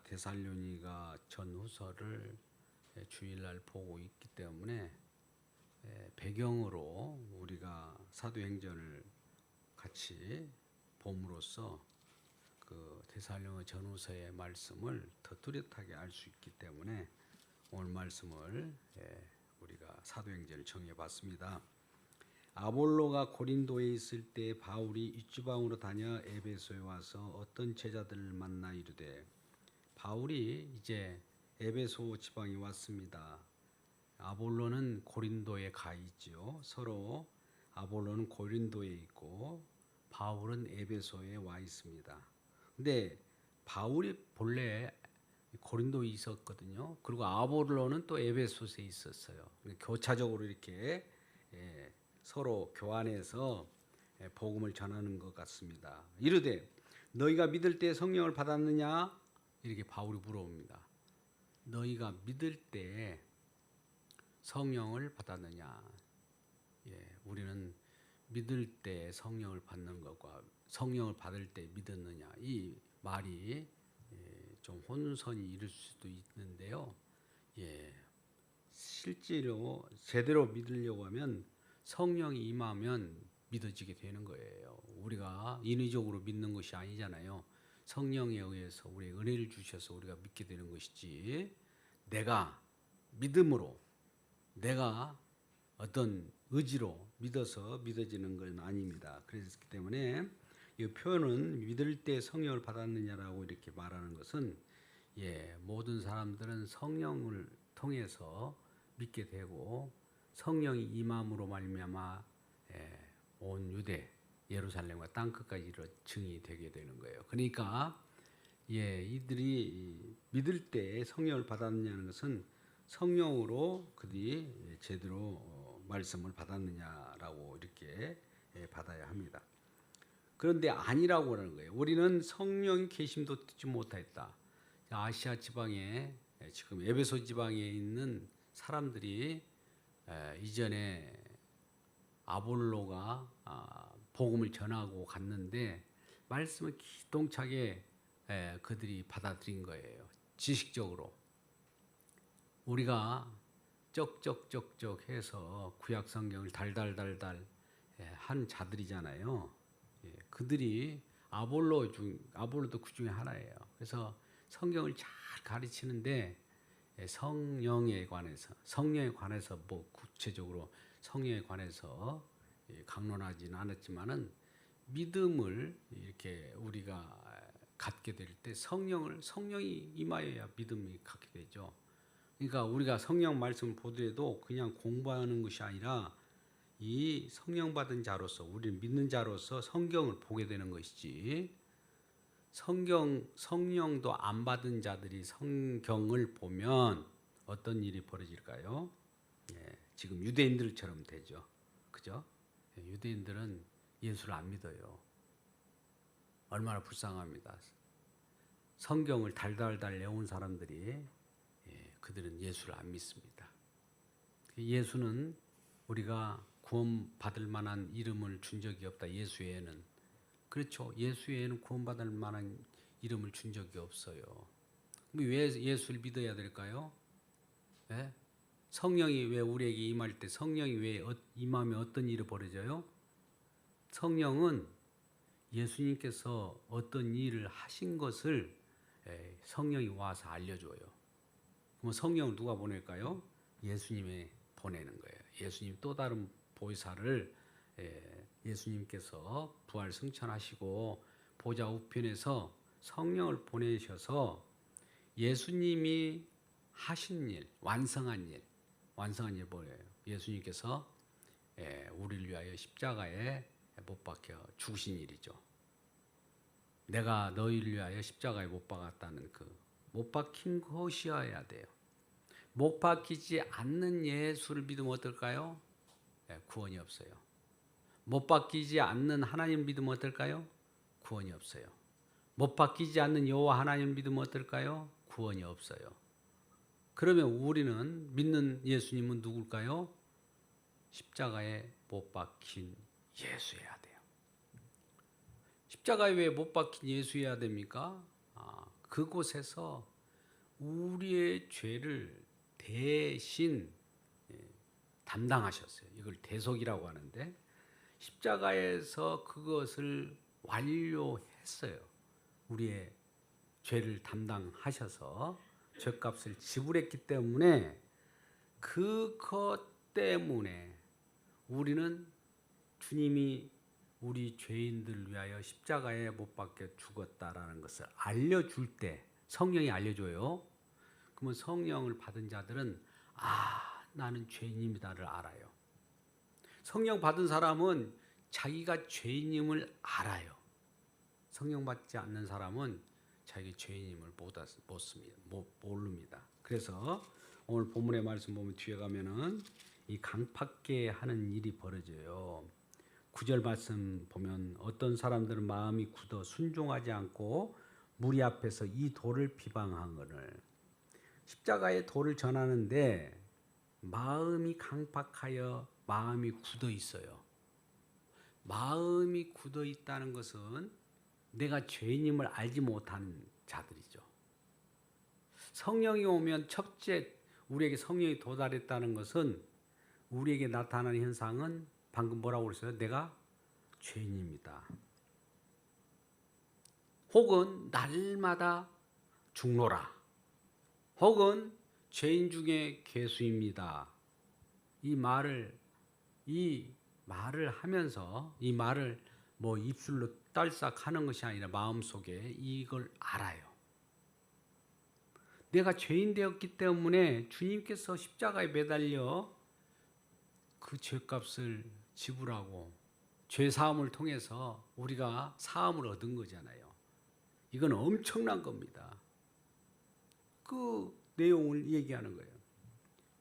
데살로니가 전후서를 주일날 보고 있기 때문에 배경으로 우리가 사도행전을 같이 봄으로써 그 데살로니 전후서의 말씀을 더 뚜렷하게 알 수 있기 때문에 오늘 말씀을 우리가 사도행전을 정해봤습니다. 아볼로가 고린도에 있을 때 바울이 이주방으로 다녀 에베소에 와서 어떤 제자들을 만나 이르되, 바울이 이제 에베소 지방에 왔습니다. 아볼로는 고린도에 가 있지요. 서로 아볼로는 고린도에 있고 바울은 에베소에 와 있습니다. 근데 바울이 본래 고린도에 있었거든요. 그리고 아볼로는 또 에베소에 있었어요. 교차적으로 이렇게 서로 교환해서 복음을 전하는 것 같습니다. 이르되 너희가 믿을 때 성령을 받았느냐? 이렇게 바울이 물어봅니다. 너희가 믿을 때 성령을 받았느냐? 우리는 믿을 때 성령을 받는 것과 성령을 받을 때 믿었느냐, 이 말이 좀 혼선이 이를 수도 있는데요. 실제로 제대로 믿으려고 하면 성령이 임하면 믿어지게 되는 거예요. 우리가 인위적으로 믿는 것이 아니잖아요. 성령에 의해서 우리의 은혜를 주셔서 우리가 믿게 되는 것이지, 내가 믿음으로, 내가 어떤 의지로 믿어서 믿어지는 건 아닙니다. 그렇기 때문에 이 표현은 믿을 때 성령을 받았느냐라고 이렇게 말하는 것은 모든 사람들은 성령을 통해서 믿게 되고 성령이 임함으로 말미암아 온 유대 예루살렘과 땅 끝까지 증이 되게 되는 거예요. 그러니까 이들이 믿을 때 성령을 받았느냐는 것은 성령으로 그들이 제대로 말씀을 받았느냐라고 이렇게 받아야 합니다. 그런데 아니라고 하는 거예요. 우리는 성령의 계심도 듣지 못했다. 아시아 지방에, 지금 에베소 지방에 있는 사람들이 이전에 아볼로가 복음을 전하고 갔는데 말씀을 기똥차게 그들이 받아들인 거예요. 지식적으로. 우리가 쩍쩍쩍쩍 해서 구약 성경을 달달달달 한 자들이잖아요. 그들이 아볼로도 그 중에 하나예요. 그래서 성경을 잘 가르치는데 성령에 관해서 뭐 구체적으로 성령에 관해서 강론하지는 않았지만은 믿음을 이렇게 우리가 갖게 될 때 성령이 임하여야 믿음이 갖게 되죠. 그러니까 우리가 성령 말씀을 보더라도 그냥 공부하는 것이 아니라 이 성령 받은 자로서, 우리는 믿는 자로서 성경을 보게 되는 것이지, 성령도 안 받은 자들이 성경을 보면 어떤 일이 벌어질까요? 지금 유대인들처럼 되죠. 그죠? 유대인들은 예수를 안 믿어요. 얼마나 불쌍합니다. 성경을 달달달 외운 사람들이 그들은 예수를 안 믿습니다. 예수는 우리가 구원받을 만한 이름을 준 적이 없다. 예수 외에는. 그렇죠. 예수 외에는 구원받을 만한 이름을 준 적이 없어요. 왜 예수를 믿어야 될까요? 성령이 왜 우리에게 임할 때, 성령이 왜 임하면 어떤 일이 벌어져요? 성령은 예수님께서 어떤 일을 하신 것을 성령이 와서 알려줘요. 그럼 성령을 누가 보낼까요? 예수님이 보내는 거예요. 예수님 또 다른 보혜사를 예수님께서 부활 승천하시고 보좌 우편에서 성령을 보내셔서 예수님이 하신 일, 완성한 일 뭐예요? 예수님께서 우리를 위하여 십자가에 못 박혀 죽으신 일이죠. 내가 너희를 위하여 십자가에 못 박았다는 못 박힌 것이어야 돼요. 못 박히지 않는 예수를 믿으면 어떨까요? 구원이 없어요. 못 박히지 않는 하나님 믿으면 어떨까요? 구원이 없어요. 못 박히지 않는 여호와 하나님 믿으면 어떨까요? 구원이 없어요. 그러면 우리는 믿는 예수님은 누굴까요? 십자가에 못 박힌 예수여야 돼요. 십자가에 왜 못 박힌 예수여야 됩니까? 그곳에서 우리의 죄를 대신 담당하셨어요. 이걸 대속이라고 하는데 십자가에서 그것을 완료했어요. 우리의 죄를 담당하셔서 죄값을 지불했기 때문에 그것 때문에 우리는 주님이 우리 죄인들을 위하여 십자가에 못 박혀 죽었다라는 것을 알려줄 때 성령이 알려줘요. 그러면 성령을 받은 자들은 나는 죄인입니다를 알아요. 성령 받은 사람은 자기가 죄인임을 알아요. 성령 받지 않는 사람은 자기 죄인임을 모릅니다. 그래서 오늘 본문의 말씀 보면 뒤에 가면은 이 강팍게 하는 일이 벌어져요. 9절 말씀 보면 어떤 사람들은 마음이 굳어 순종하지 않고 무리 앞에서 이 돌을 비방하거늘. 십자가의 돌을 전하는데 마음이 강팍하여 마음이 굳어 있어요. 마음이 굳어 있다는 것은 내가 죄인임을 알지 못하는 자들이죠. 성령이 오면 첫째 우리에게 성령이 도달했다는 것은 우리에게 나타나는 현상은 방금 뭐라고 그랬어요? 내가 죄인입니다. 혹은 날마다 죽노라. 혹은 죄인 중에 괴수입니다. 이 말을 하면서 이 말을 뭐 입술로 딸싹 하는 것이 아니라 마음속에 이걸 알아요. 내가 죄인 되었기 때문에 주님께서 십자가에 매달려 그 죄값을 지불하고 죄 사함을 통해서 우리가 사함을 얻은 거잖아요. 이건 엄청난 겁니다. 그 내용을 얘기하는 거예요.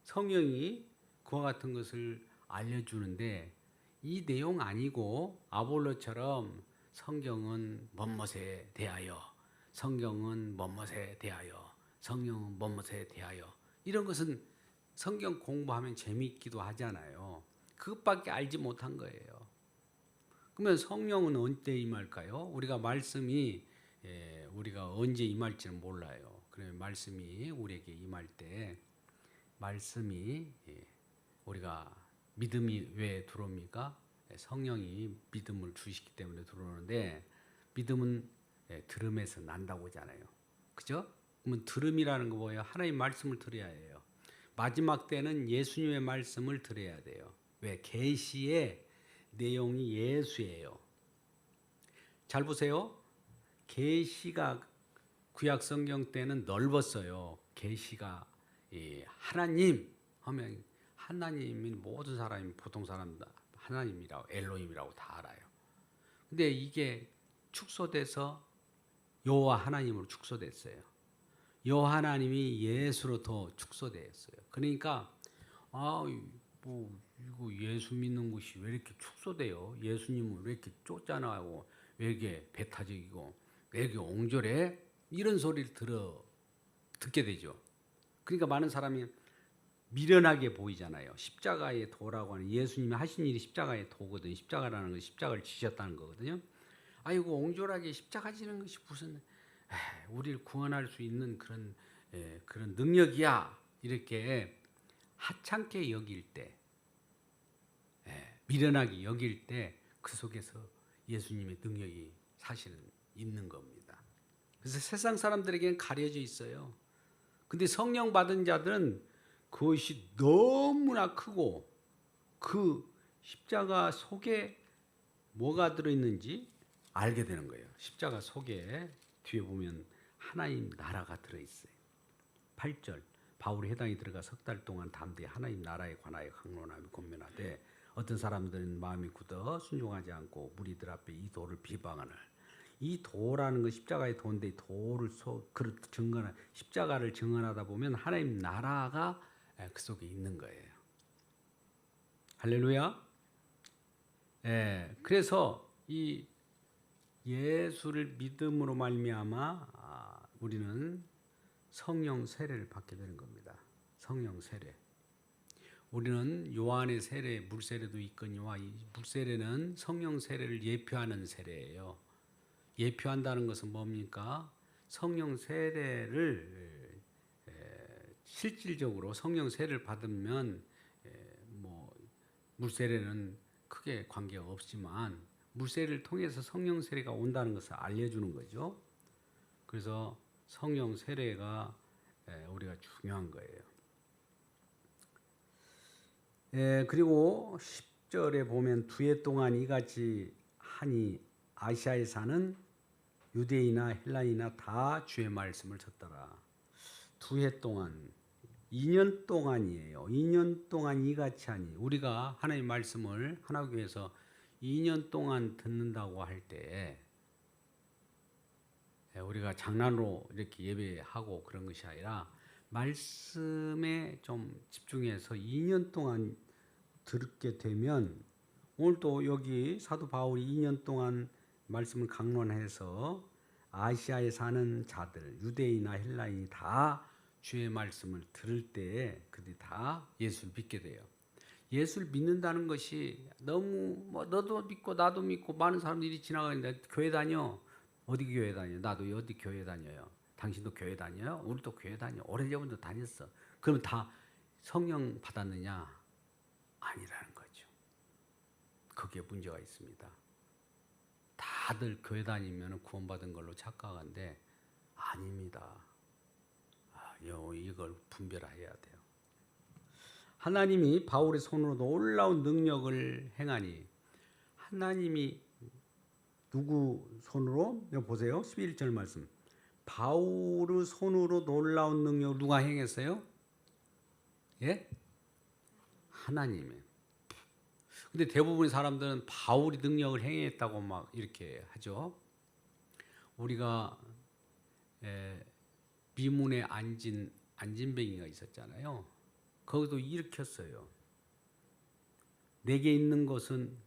성령이 그와 같은 것을 알려주는데 이 내용 아니고 아볼로처럼 성경은 뭐뭇에 대하여, 성경은 뭐뭇에 대하여, 성경은 뭐뭇에 대하여 이런 것은 성경 공부하면 재미있기도 하잖아요. 그것밖에 알지 못한 거예요. 그러면 성령은 언제 임할까요? 우리가 말씀이 우리가 언제 임할지는 몰라요. 그러면 말씀이 우리에게 임할 때 말씀이 우리가 믿음이 왜 들어옵니까? 성령이 믿음을 주시기 때문에 들어오는데 믿음은 들음에서 난다고 하잖아요. 그죠? 그러면 들음이라는 거 뭐예요? 하나님 말씀을 들어야 해요. 마지막 때는 예수님의 말씀을 들어야 돼요. 왜? 계시의 내용이 예수예요. 잘 보세요. 계시가 구약 성경 때는 넓었어요. 계시가 하나님 하면 하나님이 모든 사람이 보통 사람 하나님이라고 엘로힘이라고 다 알아요. 근데 이게 축소돼서 여호와 하나님으로 축소됐어요. 여호와 하나님이 예수로 더 축소되었어요. 그러니까 뭐 이거 예수 믿는 것이 왜 이렇게 축소돼요? 예수님은 왜 이렇게 쫓아나고 왜 이렇게 배타적이고 왜 이렇게 옹졸해? 이런 소리를 듣게 되죠. 그러니까 많은 사람이 미련하게 보이잖아요. 십자가의 도라고 하는 예수님이 하신 일이 십자가의 도거든요. 십자가라는 것이 십자가를 지셨다는 거거든요. 아이고 옹졸하게 십자가 지는 것이 무슨 우리를 구원할 수 있는 그런 능력이야. 이렇게 하찮게 여길 때, 미련하게 여길 때 그 속에서 예수님의 능력이 사실은 있는 겁니다. 그래서 세상 사람들에게는 가려져 있어요. 근데 성령 받은 자들은 그것이 너무나 크고 그 십자가 속에 뭐가 들어있는지 알게 되는 거예요. 십자가 속에 뒤에 보면 하나님 나라가 들어있어요. 8절 바울이 회당에 들어가 석 달 동안 담대히 하나님 나라에 관하여 강론하며 권면하되 어떤 사람들은 마음이 굳어 순종하지 않고 무리들 앞에 이 돌을 비방하는 이 도라는 건 십자가의 도인데 도를 십자가를 증언하다 보면 하나님 나라가 그 속에 있는 거예요. 할렐루야. 그래서 이 예수를 믿음으로 말미암아 우리는 성령 세례를 받게 되는 겁니다. 성령 세례. 우리는 요한의 세례, 물세례도 있거니와 이 물세례는 성령 세례를 예표하는 세례예요. 예표한다는 것은 뭡니까? 성령 세례를 실질적으로 성령 세례를 받으면 뭐 물세례는 크게 관계가 없지만 물세례를 통해서 성령 세례가 온다는 것을 알려주는 거죠. 그래서 성령 세례가 우리가 중요한 거예요. 그리고 10절에 보면 두 해 동안 이같이 하니 아시아에 사는 유대인이나 헬라인이나 다 주의 말씀을 듣더라. 두 해 동안 2년 동안이에요. 2년 동안 이같이 하니 우리가 하나님의 말씀을 하나교회에서 2년 동안 듣는다고 할 때 우리가 장난으로 이렇게 예배하고 그런 것이 아니라 말씀에 좀 집중해서 2년 동안 듣게 되면 오늘 또 여기 사도 바울이 2년 동안 말씀을 강론해서 아시아에 사는 자들 유대인이나 헬라인이 다 주의 말씀을 들을 때 그들이 다 예수를 믿게 돼요. 예수를 믿는다는 것이 너무 뭐 너도 믿고 나도 믿고 많은 사람들이 지나가는데 교회 다녀. 어디 교회 다녀? 나도 어디 교회 다녀요. 당신도 교회 다녀요? 우리도 교회 다녀. 오래전부터 다녔어. 그럼 다 성령 받았느냐? 아니라는 거죠. 그게 문제가 있습니다. 다들 교회 다니면 구원받은 걸로 착각한데 아닙니다. 이걸 분별해야 돼요. 하나님이 바울의 손으로 놀라운 능력을 행하니 하나님이 누구 손으로? 여기 보세요. 11절 말씀. 바울의 손으로 놀라운 능력을 누가 행했어요? 예? 하나님이. 근데 대부분의 사람들은 바울이 능력을 행했다고 막 이렇게 하죠. 우리가 미문에 안진뱅이가 있었잖아요. 거기도 일으켰어요. 내게 있는 것은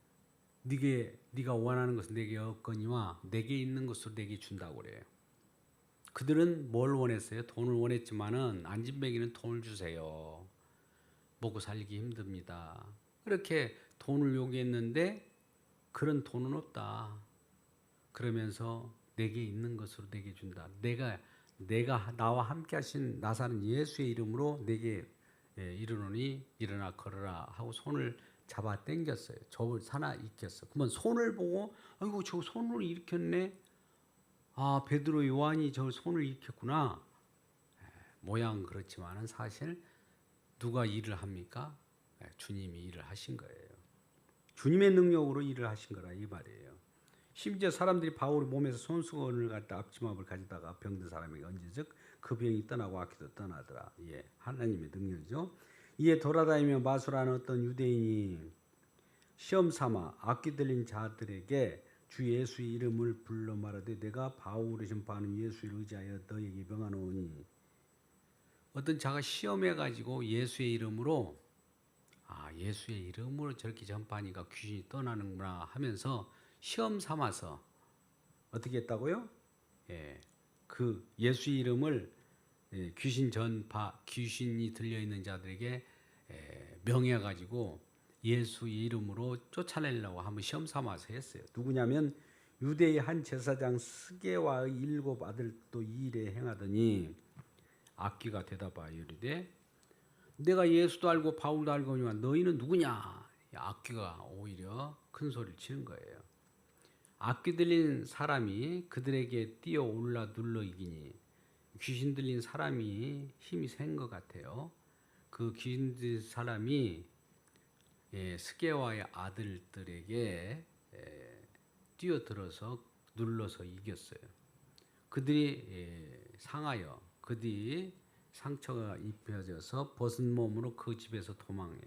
네가 원하는 것은 내게 없거니와 내게 있는 것으로 내게 준다고 그래요. 그들은 뭘 원했어요? 돈을 원했지만은 안진뱅이는 돈을 주세요. 먹고 살기 힘듭니다. 그렇게 돈을 요구했는데 그런 돈은 없다. 그러면서 내게 있는 것으로 내게 준다. 내가 나와 함께 하신 나사는 예수의 이름으로 내게 이르노니 일어나 걸어라 하고 손을 잡아 당겼어요. 저를 사나 일으켰어. 그러면 손을 보고 아이고 저 손을 일으켰네. 아 베드로 요한이 저 손을 일으켰구나. 모양 그렇지만은 사실 누가 일을 합니까? 주님이 일을 하신 거예요. 주님의 능력으로 일을 하신 거라 이 말이에요. 심지어 사람들이 바울의 몸에서 손수건을 갖다 앞치마를 가져다가 병든 사람에게 얹은즉 그 병이 떠나고 악기도 떠나더라. 예, 하나님의 능력이죠. 이에 돌아다니며 마술하는 어떤 유대인이 시험 삼아 악기 들린 자들에게 주 예수의 이름을 불러 말하되 내가 바울의 전파하는 예수를 의지하여 너에게 명하노니. 어떤 자가 시험해 가지고 예수의 이름으로 예수의 이름으로 저렇게 전파하니까 귀신이 떠나는구나 하면서 시험 삼아서 어떻게 했다고요? 그 예수의 이름을 귀신이 들려 있는 자들에게 명해 가지고 예수의 이름으로 쫓아내려고 한번 시험 삼아서 했어요. 누구냐면 유대의 한 제사장 스게와의 7 아들도 이 일에 행하더니 악귀가 대답하여 이르되 내가 예수도 알고 바울도 알거니와 너희는 누구냐? 악귀가 오히려 큰 소리를 치는 거예요. 악귀 들린 사람이 그들에게 뛰어올라 눌러 이기니 귀신 들린 사람이 힘이 센 것 같아요. 그 귀신 들린 사람이 스게와의 아들들에게 뛰어들어서 눌러서 이겼어요. 그들이 상하여 그들이 상처가 입혀져서 벗은 몸으로 그 집에서 도망해.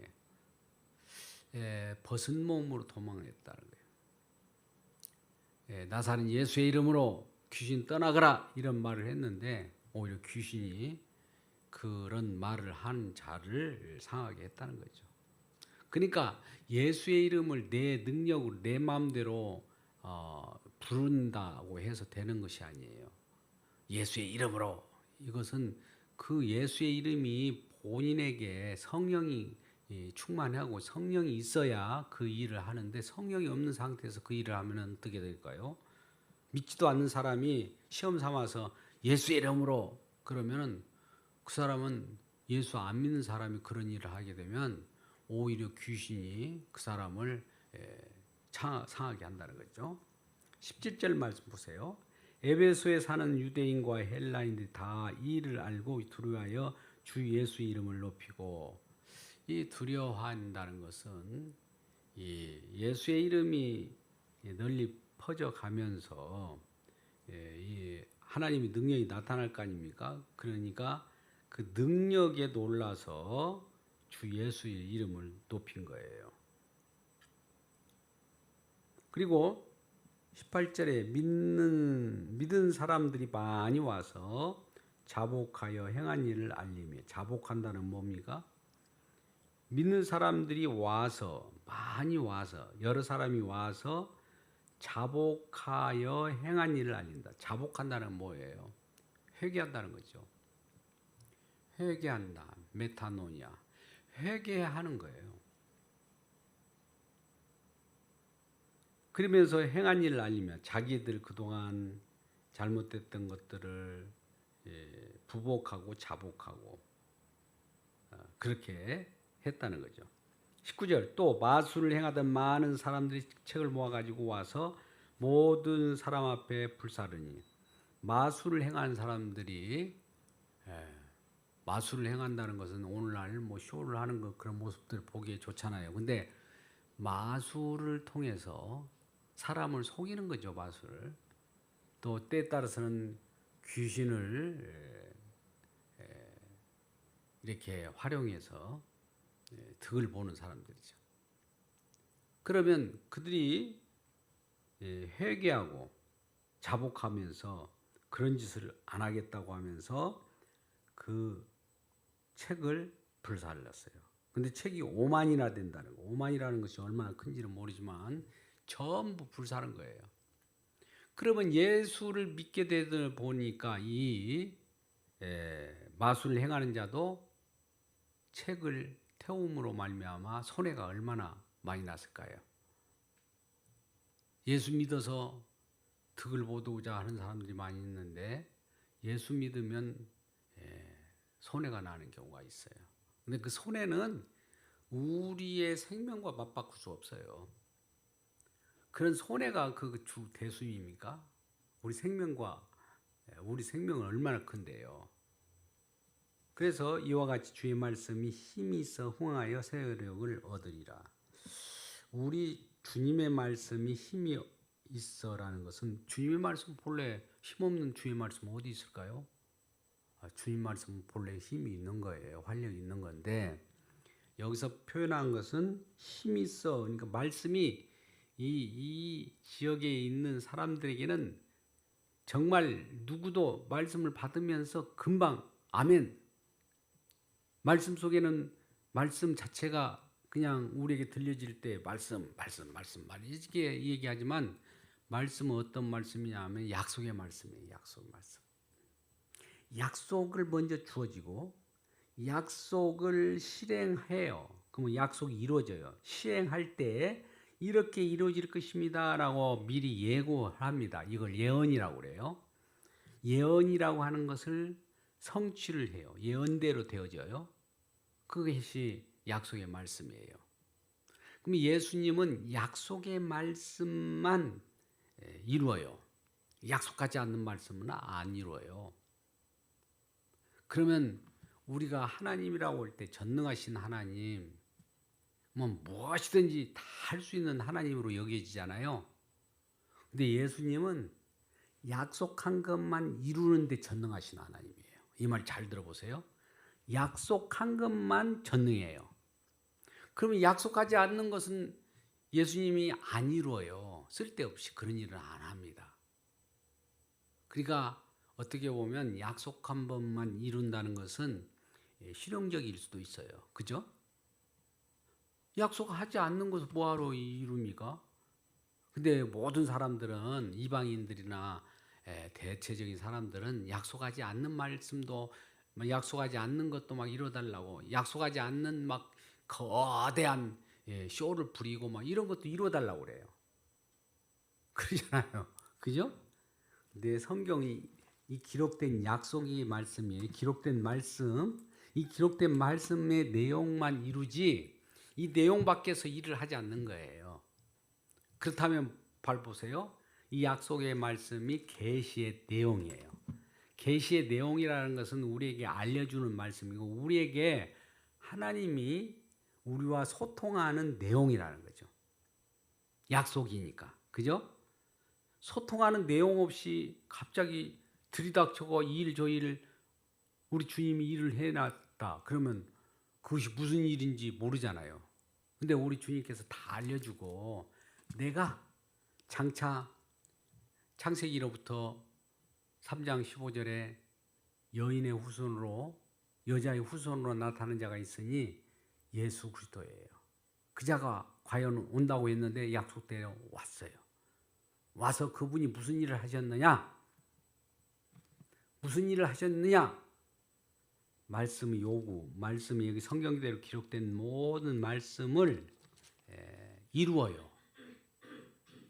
벗은 몸으로 도망했다는 거예요. 나사는 예수의 이름으로 귀신 떠나거라 이런 말을 했는데 오히려 귀신이 그런 말을 한 자를 상하게 했다는 거죠. 그러니까 예수의 이름을 내 능력으로 내 마음대로 부른다고 해서 되는 것이 아니에요. 예수의 이름으로 이것은 그 예수의 이름이 본인에게 성령이 충만하고 성령이 있어야 그 일을 하는데 성령이 없는 상태에서 그 일을 하면 어떻게 될까요? 믿지도 않는 사람이 시험 삼아서 예수의 이름으로 그러면은 그 사람은 예수 안 믿는 사람이 그런 일을 하게 되면 오히려 귀신이 그 사람을 상하게 한다는 거죠. 17절 말씀 보세요. 에베소에 사는 유대인과 헬라인들이 다 이 일을 알고 두려워하여 주 예수 이름을 높이고, 이 두려워한다는 것은 이 예수의 이름이 널리 퍼져가면서 이 하나님의 능력이 나타날 거 아닙니까? 그러니까 그 능력에 놀라서 주 예수의 이름을 높인 거예요. 그리고 18절에 믿은 사람들이 많이 와서 자복하여 행한 일을 알리며, 자복한다는 뭡니까? 믿는 사람들이 와서, 많이 와서, 여러 사람이 와서 자복하여 행한 일을 알린다. 자복한다는 뭐예요? 회개한다는 거죠. 회개한다. 메타노니아. 회개하는 거예요. 그러면서 행한 일을 알리면 자기들 그동안 잘못됐던 것들을 부복하고 자복하고 그렇게 했다는 거죠. 19절, 또 마술을 행하던 많은 사람들이 책을 모아가지고 와서 모든 사람 앞에 불사르니, 마술을 행하는 사람들이, 마술을 행한다는 것은 오늘날 뭐 쇼를 하는 거, 그런 모습들 보기에 좋잖아요. 근데 마술을 통해서 사람을 속이는 거죠. 마술을. 또 때에 따라서는 귀신을 이렇게 활용해서 득을 보는 사람들이죠. 그러면 그들이 회개하고 자복하면서 그런 짓을 안 하겠다고 하면서 그 책을 불살랐어요. 근데 책이 5만이나 된다는 거. 5만이라는 것이 얼마나 큰지는 모르지만 전부 불사른 거예요. 그러면 예수를 믿게 되다 보니까 이 마술을 행하는 자도 책을 태움으로 말미암아 손해가 얼마나 많이 났을까요? 예수 믿어서 득을 보고자 하는 사람들이 많이 있는데 예수 믿으면 손해가 나는 경우가 있어요. 근데 그 손해는 우리의 생명과 맞바꿀 수 없어요. 그런 손해가 그 주 대수입니까? 우리 생명은 얼마나 큰데요. 그래서 이와 같이 주의 말씀이 힘이 있어 흥하여 세력을 얻으리라. 우리 주님의 말씀이 힘이 있어라는 것은, 주님의 말씀 본래 힘없는 주의 말씀 어디 있을까요? 주님 말씀은 본래 힘이 있는 거예요. 활력이 있는 건데 여기서 표현한 것은 힘이 있어. 그러니까 말씀이 이 지역에 있는 사람들에게는 정말 누구도 말씀을 받으면서 금방 아멘. 말씀 속에는 말씀 자체가 그냥 우리에게 들려질 때 말씀 이렇게 얘기하지만 말씀은 어떤 말씀이냐 하면 약속의 말씀이에요. 약속 말씀. 약속을 먼저 주어지고 약속을 실행해요. 그러면 약속이 이루어져요. 실행할 때 이렇게 이루어질 것입니다라고 미리 예고합니다. 이걸 예언이라고 그래요. 예언이라고 하는 것을 성취를 해요. 예언대로 되어져요. 그것이 약속의 말씀이에요. 그럼 예수님은 약속의 말씀만 이루어요. 약속하지 않는 말씀은 안 이루어요. 그러면 우리가 하나님이라고 할 때 전능하신 하나님, 뭐 무엇이든지 다 할 수 있는 하나님으로 여겨지잖아요. 근데 예수님은 약속한 것만 이루는 데 전능하신 하나님이에요. 이 말 잘 들어보세요. 약속한 것만 전능해요. 그러면 약속하지 않는 것은 예수님이 안 이루어요. 쓸데없이 그런 일을 안 합니다. 그러니까 어떻게 보면 약속한 것만 이룬다는 것은 실용적일 수도 있어요. 그죠? 약속하지 않는 것을 뭐하러 이룹니까? 근데 모든 사람들은, 이방인들이나 대체적인 사람들은 약속하지 않는 말씀도, 약속하지 않는 것도 막 이뤄달라고, 약속하지 않는 막 거대한 쇼를 부리고 막 이런 것도 이뤄달라고 그래요. 그러잖아요. 그죠? 내 성경이 이 기록된 약속의 말씀이에요. 기록된 말씀, 이 기록된 말씀의 내용만 이루지 이 내용 밖에서 일을 하지 않는 거예요. 그렇다면 발 보세요. 이 약속의 말씀이 계시의 내용이에요. 계시의 내용이라는 것은 우리에게 알려주는 말씀이고 우리에게 하나님이 우리와 소통하는 내용이라는 거죠. 약속이니까. 그죠? 소통하는 내용 없이 갑자기 들이닥쳐고 이 일 저 일을 우리 주님이 일을 해놨다. 그러면 그것이 무슨 일인지 모르잖아요. 근데 우리 주님께서 다 알려주고 내가 장차 창세기로부터 3장 15절에 여인의 후손으로 여자의 후손으로 나타나는 자가 있으니 예수 그리스도예요. 그 자가 과연 온다고 했는데 약속대로 왔어요. 와서 그분이 무슨 일을 하셨느냐? 무슨 일을 하셨느냐? 말씀의 요구, 말씀이 여기 성경대로 기록된 모든 말씀을 이루어요.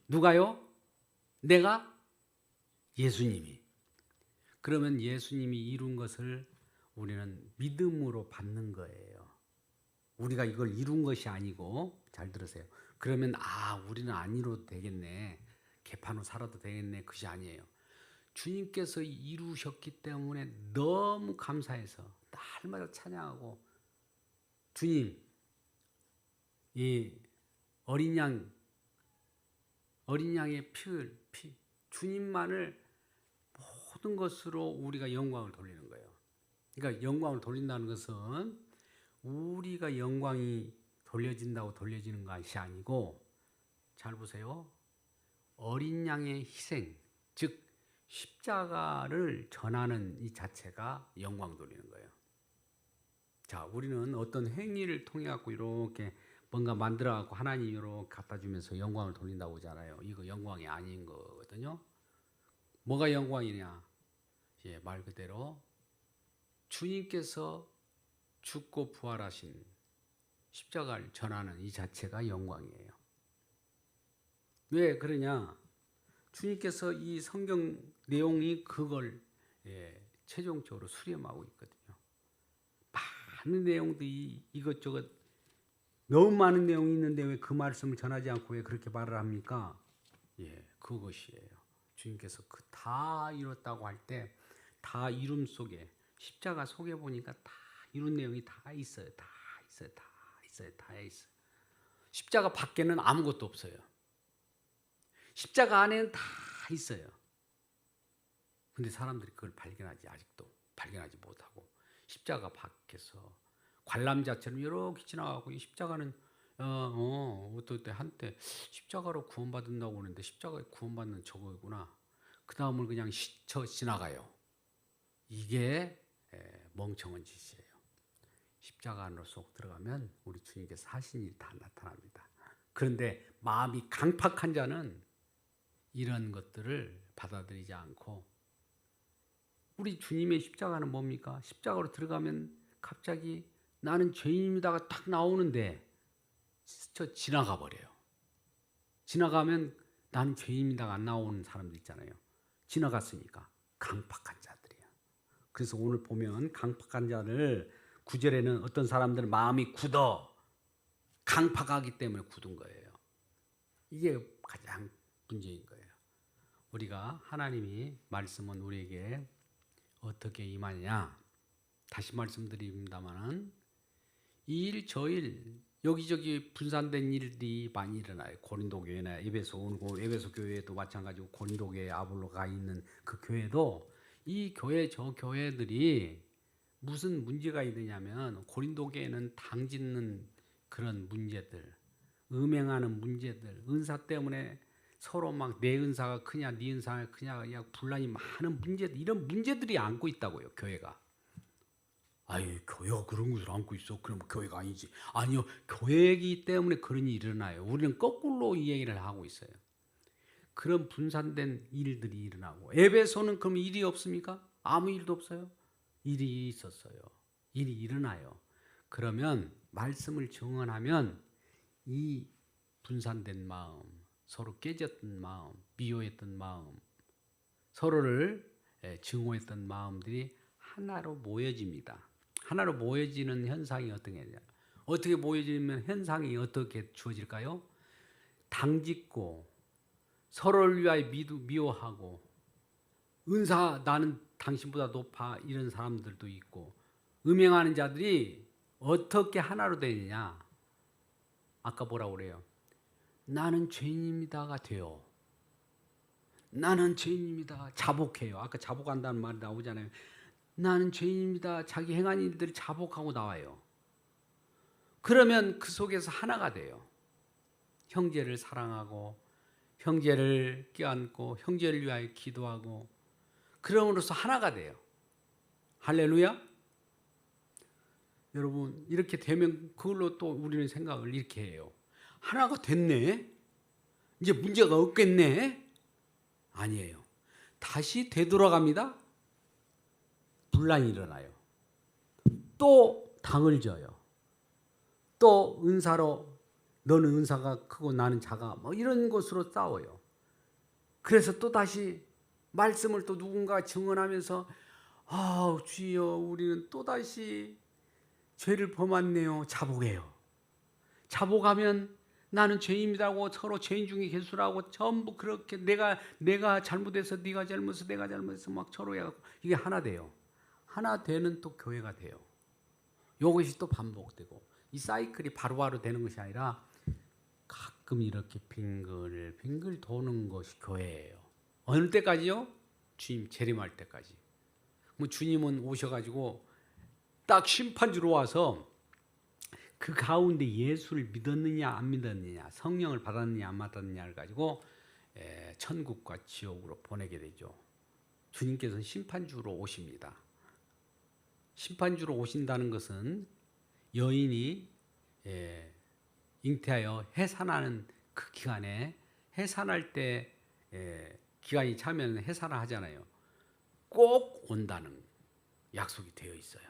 누가요? 내가? 예수님이. 그러면 예수님이 이룬 것을 우리는 믿음으로 받는 거예요. 우리가 이걸 이룬 것이 아니고, 잘 들으세요. 그러면 우리는 안 이뤄도 되겠네. 개판으로 살아도 되겠네. 그것이 아니에요. 주님께서 이루셨기 때문에 너무 감사해서 날마다 찬양하고 주님 이 어린 양의 피 주님만을 모든 것으로 우리가 영광을 돌리는 거예요. 그러니까 영광을 돌린다는 것은 우리가 영광이 돌려진다고 돌려지는 것이 아니고 잘 보세요. 어린 양의 희생 즉 십자가를 전하는 이 자체가 영광 돌리는 거예요. 자, 우리는 어떤 행위를 통해 갖고 이렇게 뭔가 만들어 갖고 하나님으로 갖다 주면서 영광을 돌린다고 하잖아요. 이거 영광이 아닌 거거든요. 뭐가 영광이냐? 말 그대로 주님께서 죽고 부활하신 십자가를 전하는 이 자체가 영광이에요. 왜 그러냐? 주님께서 이 성경 내용이 그걸 최종적으로 수렴하고 있거든요. 많은 내용들이 이것저것 너무 많은 내용이 있는데 왜 그 말씀을 전하지 않고 왜 그렇게 말을 합니까? 그것이에요. 주님께서 그 다 이뤘다고 할 때 다 이룸 속에 십자가 속에 보니까 다 이룬 내용이 다 있어요. 다 있어요. 십자가 밖에는 아무것도 없어요. 십자가 안에는 다 있어요. 근데 사람들이 그걸 아직도 발견하지 못하고 십자가 밖에서 관람자처럼 이렇게 지나가고 이 십자가는 어떨 때 한때 십자가로 구원받는다고 하는데 십자가에 구원받는 저거구나. 그 다음을 그냥 스쳐 지나가요. 이게 멍청한 짓이에요. 십자가 안으로 쏙 들어가면 우리 주님께서 하신 일이 다 나타납니다. 그런데 마음이 강팍한 자는 이런 것들을 받아들이지 않고 우리 주님의 십자가는 뭡니까? 십자가로 들어가면 갑자기 나는 죄인입니다가 딱 나오는데 스쳐 지나가 버려요. 지나가면 나는 죄인입니다가 안 나오는 사람들 있잖아요. 지나갔으니까 강팍한 자들이야. 그래서 오늘 보면 강팍한 자를 9절에는 어떤 사람들은 마음이 굳어 강팍하기 때문에 굳은 거예요. 이게 가장 문제인 거예요. 우리가 하나님이 말씀은 우리에게 어떻게 임하느냐 다시 말씀드립니다마는 이 일 저 일 여기저기 분산된 일들이 많이 일어나요. 고린도 교회나 에베소 교회도 마찬가지고 고린도 교회 아볼로가 있는 그 교회도 이 교회 저 교회들이 무슨 문제가 있느냐면 고린도 교회는 당짓는 그런 문제들 음행하는 문제들 은사 때문에 서로 막 내 은사가 크냐 네 은사가 크냐 그냥 분란이 많은 문제들 이런 문제들이 안고 있다고요. 교회가. 교회가 그런 것을 안고 있어. 그럼 교회가 아니지. 아니요. 교회이기 때문에 그런 일이 일어나요. 우리는 거꾸로 이 얘기를 하고 있어요. 그런 분산된 일들이 일어나고 에베소는 그럼 일이 없습니까? 아무 일도 없어요. 일이 있었어요. 일이 일어나요. 그러면 말씀을 증언하면 이 분산된 마음 서로 깨졌던 마음, 미워했던 마음, 서로를 증오했던 마음들이 하나로 모여집니다. 하나로 모여지는 현상이 어떤 게냐? 어떻게 모여지면 현상이 어떻게 주어질까요? 당짓고 서로를 위하여 미워하고 은사 나는 당신보다 높아 이런 사람들도 있고 음행하는 자들이 어떻게 하나로 되느냐? 아까 뭐라고 그래요? 나는 죄인입니다가 돼요. 나는 죄인입니다. 자복해요. 아까 자복한다는 말이 나오잖아요. 나는 죄인입니다. 자기 행한 일들이 자복하고 나와요. 그러면 그 속에서 하나가 돼요. 형제를 사랑하고 형제를 껴안고 형제를 위하여 기도하고 그럼으로써 하나가 돼요. 할렐루야. 여러분 이렇게 되면 그걸로 또 우리는 생각을 이렇게 해요. 하나가 됐네. 이제 문제가 없겠네. 아니에요. 다시 되돌아갑니다. 분란이 일어나요. 또 당을 져요. 또 은사로 너는 은사가 크고 나는 작아 뭐 이런 것으로 싸워요. 그래서 또 다시 말씀을 또 누군가 증언하면서 아 주여 우리는 또 다시 죄를 범했네요. 자복해요. 자복하면 나는 죄인이라고 서로 죄인 중에 개수라고 전부 그렇게 내가 잘못해서 네가 잘못해서 내가 잘못해서 막 서로 해갖고 이게 하나 돼요. 하나 되는 또 교회가 돼요. 이것이 또 반복되고 이 사이클이 바로바로 되는 것이 아니라 가끔 이렇게 빙글 도는 것이 교회예요. 어느 때까지요? 주님 재림할 때까지. 뭐 주님은 오셔가지고 딱 심판주로 와서 그 가운데 예수를 믿었느냐 안 믿었느냐 성령을 받았느냐 안 받았느냐를 가지고 천국과 지옥으로 보내게 되죠. 주님께서는 심판주로 오십니다. 심판주로 오신다는 것은 여인이 잉태하여 해산하는 그 기간에 해산할 때 기간이 차면 해산을 하잖아요. 꼭 온다는 약속이 되어 있어요.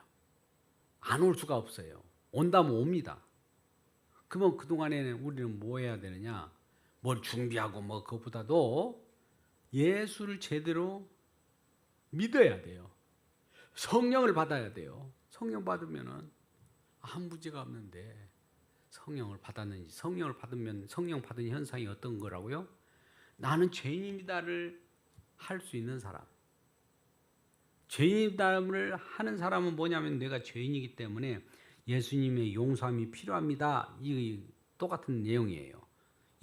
안 올 수가 없어요. 온다면 옵니다. 그러면 그동안에는 우리는 뭐 해야 되느냐? 뭘 준비하고 뭐 그것보다도 예수를 제대로 믿어야 돼요. 성령을 받아야 돼요. 성령 받으면은 아무 문제가 없는데 성령을 받았는지 성령을 받으면 성령 받은 현상이 어떤 거라고요? 나는 죄인입니다를 할 수 있는 사람. 죄인임을 하는 사람은 뭐냐면 내가 죄인이기 때문에 예수님의 용서함이 필요합니다. 이 똑같은 내용이에요.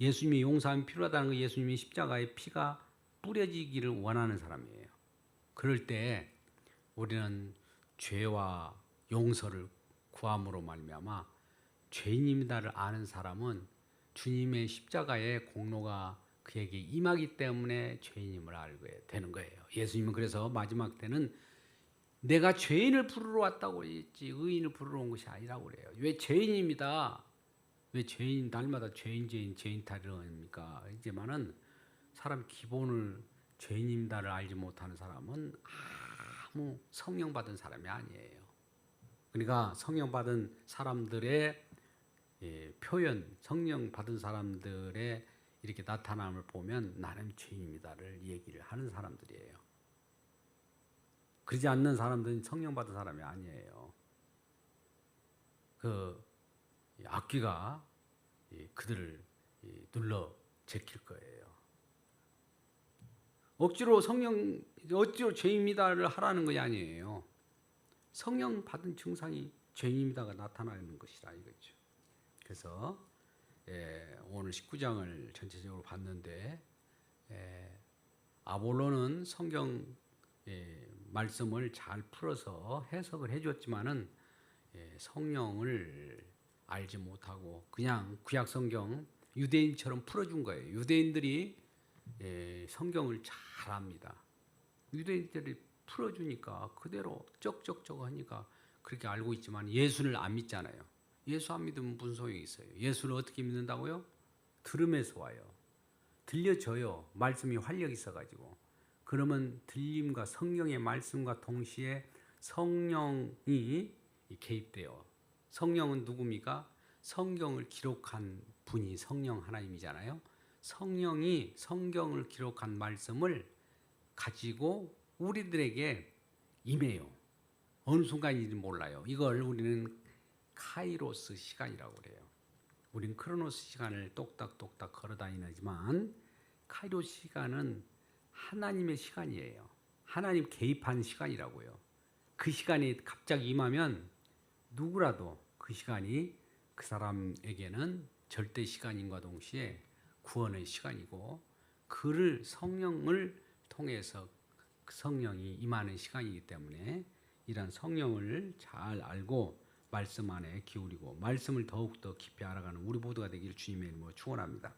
예수님의 용서함이 필요하다는 거 예수님의 십자가의 피가 뿌려지기를 원하는 사람이에요. 그럴 때 우리는 죄와 용서를 구함으로 말미암아 죄인입니다를 아는 사람은 주님의 십자가의 공로가 그에게 임하기 때문에 죄인임을 알게 되는 거예요. 예수님은 그래서 마지막 때는 내가 죄인을 부르러 왔다고 했지 의인을 부르러 온 것이 아니라고 그래요. 왜 죄인입니다. 왜 죄인 날마다 죄인 타령입니까? 이제만은 사람 기본을 죄인입니다를 알지 못하는 사람은 아무 성령 받은 사람이 아니에요. 그러니까 성령 받은 사람들의 표현, 성령 받은 사람들의 이렇게 나타남을 보면 나는 죄인입니다를 얘기를 하는 사람들이에요. 그러지 않는 사람들은 성령 받은 사람이 아니에요. 그 악귀가 그들을 눌러 제킬 거예요. 억지로 죄인입니다를 하라는 것이 아니에요. 성령 받은 증상이 죄인입니다가 나타나는 것이다 이거죠. 그래서 오늘 19장을 전체적으로 봤는데 아볼로는 성경 말씀을 잘 풀어서 해석을 해줬지만은 성령을 알지 못하고 그냥 구약 성경 유대인처럼 풀어준 거예요. 유대인들이 성경을 잘 압니다. 유대인들이 풀어주니까 그대로 쩍쩍쩍 하니까 그렇게 알고 있지만 예수를 안 믿잖아요. 예수 안 믿으면 무슨 소용이 있어요? 예수를 어떻게 믿는다고요? 들음에서 와요. 들려줘요. 말씀이 활력이 있어가지고. 그러면 들림과 성령의 말씀과 동시에 성령이 개입돼요. 성령은 누굽니까? 성경을 기록한 분이 성령 하나님이잖아요. 성령이 성경을 기록한 말씀을 가지고 우리들에게 임해요. 어느 순간인지 몰라요. 이걸 우리는 카이로스 시간이라고 그래요. 우린 크로노스 시간을 똑딱똑딱 걸어다니지만 카이로스 시간은 하나님의 시간이에요. 하나님 개입한 시간이라고요. 그 시간이 갑자기 임하면 누구라도 그 시간이 그 사람에게는 절대 시간인과 동시에 구원의 시간이고, 그를 성령을 통해서 성령이 임하는 시간이기 때문에 이런 성령을 잘 알고 말씀 안에 기울이고 말씀을 더욱더 깊이 알아가는 우리 모두가 되기를 주님의 이름으로 축원합니다.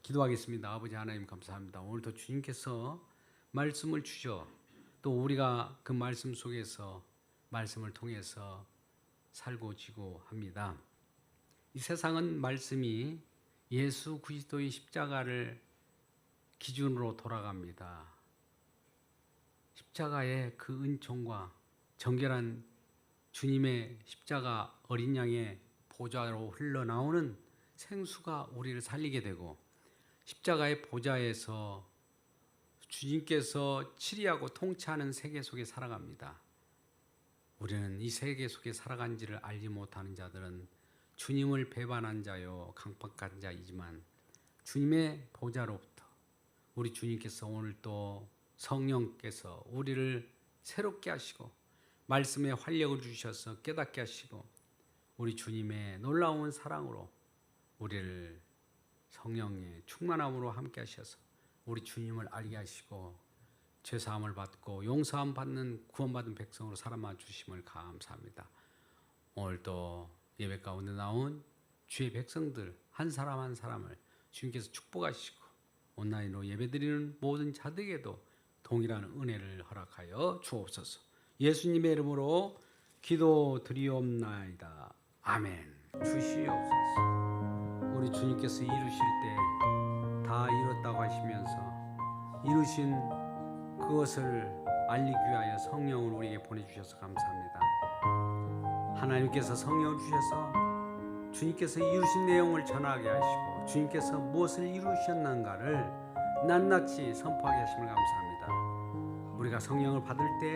기도하겠습니다. 아버지 하나님 감사합니다. 오늘도 주님께서 말씀을 주셔 또 우리가 그 말씀 속에서 말씀을 통해서 살고 지고 합니다. 이 세상은 말씀이 예수 그리스도의 십자가를 기준으로 돌아갑니다. 십자가의 그 은총과 정결한 주님의 십자가 어린 양의 보좌로 흘러나오는 생수가 우리를 살리게 되고, 십자가의 보좌에서 주님께서 치리하고 통치하는 세계 속에 살아갑니다. 우리는 이 세계 속에 살아간지를 알지 못하는 자들은 주님을 배반한 자요 강박한 자이지만, 주님의 보좌로부터 우리 주님께서 오늘 또 성령께서 우리를 새롭게 하시고 말씀에 활력을 주셔서 깨닫게 하시고, 우리 주님의 놀라운 사랑으로 우리를 성령의 충만함으로 함께 하셔서 우리 주님을 알게 하시고 죄사함을 받고 용서함 받는 구원받은 백성으로 살아만 주심을 감사합니다. 오늘도 예배 가운데 나온 주의 백성들 한 사람 한 사람을 주님께서 축복하시고 온라인으로 예배드리는 모든 자들에게도 동일한 은혜를 허락하여 주옵소서. 예수님의 이름으로 기도드리옵나이다. 아멘. 주시옵소서. 우리 주님께서 이루실 때 다 이뤘다고 하시면서 이루신 그것을 알리기 위하여 성령을 우리에게 보내주셔서 감사합니다. 하나님께서 성령을 주셔서 주님께서 이루신 내용을 전하게 하시고 주님께서 무엇을 이루셨는가를 낱낱이 선포하게 하심을 감사합니다. 우리가 성령을 받을 때